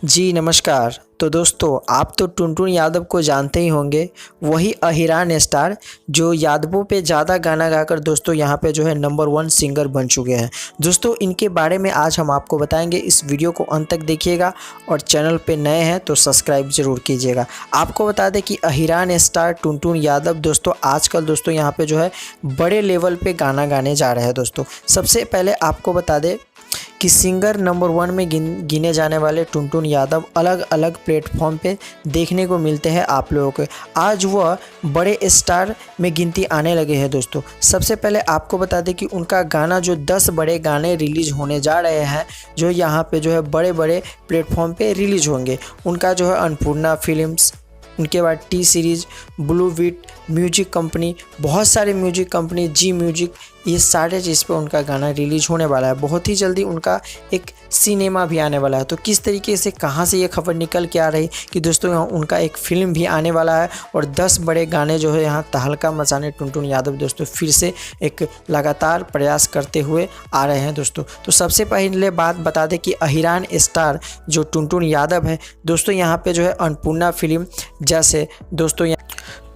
जी नमस्कार। तो दोस्तों आप तो टुनटुन यादव को जानते ही होंगे, वही अहिरान स्टार जो यादवों पे ज़्यादा गाना गाकर दोस्तों यहाँ पे जो है नंबर 1 सिंगर बन चुके हैं। दोस्तों इनके बारे में आज हम आपको बताएंगे, इस वीडियो को अंत तक देखिएगा और चैनल पे नए हैं तो सब्सक्राइब ज़रूर कीजिएगा। आपको बता दें कि अहिरान स्टार टुनटुन यादव दोस्तों आजकल दोस्तों यहाँ पे जो है बड़े लेवल पे गाना गाने जा रहे हैं। दोस्तों सबसे पहले आपको बता दें कि सिंगर नंबर 1 में गिने जाने वाले टुनटुन यादव अलग अलग प्लेटफॉर्म पे देखने को मिलते हैं आप लोगों को। आज वह बड़े स्टार में गिनती आने लगे हैं। दोस्तों सबसे पहले आपको बता दें कि उनका गाना जो 10 बड़े गाने रिलीज़ होने जा रहे हैं, जो यहाँ पे जो है बड़े बड़े प्लेटफॉर्म पे रिलीज़ होंगे। उनका जो है अन्नपूर्णा फिल्म्स, उनके बाद T Series, Blue Beat music company, बहुत सारे म्यूजिक कंपनी, जी म्यूजिक, ये सारे चीज़ पे उनका गाना रिलीज होने वाला है। बहुत ही जल्दी उनका एक सिनेमा भी आने वाला है। तो किस तरीके से कहाँ से ये खबर निकल के आ रही कि दोस्तों यहाँ उनका एक फ़िल्म भी आने वाला है और 10 बड़े गाने जो है यहाँ तहलका मचाने टुनटुन यादव दोस्तों फिर से एक लगातार प्रयास करते हुए आ रहे हैं। दोस्तों तो सबसे पहले बात बता दें कि अहिरान स्टार जो टुनटुन यादव है दोस्तों यहाँ पे जो है अन्नपूर्णा फिल्म जैसे दोस्तों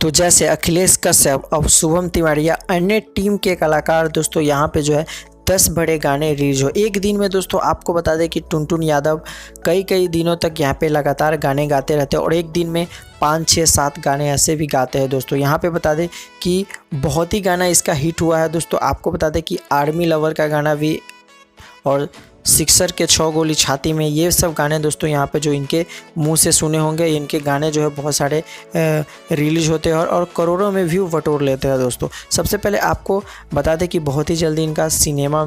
जैसे अखिलेश कश्यप और शुभम तिवारी या अन्य टीम के कलाकार दोस्तों यहाँ पे जो है 10 बड़े गाने रिलीज हो एक दिन में। दोस्तों आपको बता दें कि टुनटुन यादव कई दिनों तक यहाँ पे लगातार गाने गाते रहते हैं और एक दिन में 5, 6, 7 गाने ऐसे भी गाते हैं। दोस्तों यहाँ पे बता दें कि बहुत ही गाना इसका हिट हुआ है। दोस्तों आपको बता दें कि आर्मी लवर का गाना भी और सिक्सर के 6 गोली छाती में, ये सब गाने दोस्तों यहाँ पे जो इनके मुंह से सुने होंगे। इनके गाने जो है बहुत सारे रिलीज होते हैं और करोड़ों में व्यू बटोर लेते हैं। दोस्तों सबसे पहले आपको बता दें कि बहुत ही जल्दी इनका सिनेमा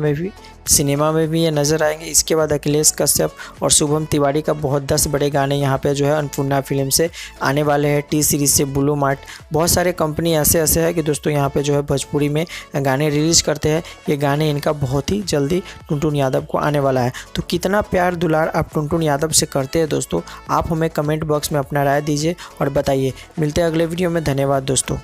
में भी ये नज़र आएंगे। इसके बाद अखिलेश कश्यप और शुभम तिवारी का बहुत 10 बड़े गाने यहाँ पे जो है अन्नपूर्णा फिल्म से आने वाले हैं। टी सीरीज़ से ब्लू मार्ट, बहुत सारे कंपनी ऐसे है कि दोस्तों यहाँ पे जो है भोजपुरी में गाने रिलीज़ करते हैं। ये गाने इनका बहुत ही जल्दी टुनटुन यादव को आने वाला है। तो कितना प्यार दुलार आप टुनटुन यादव से करते हैं दोस्तों, आप हमें कमेंट बॉक्स में अपना राय दीजिए और बताइए। मिलते हैं अगले वीडियो में। धन्यवाद दोस्तों।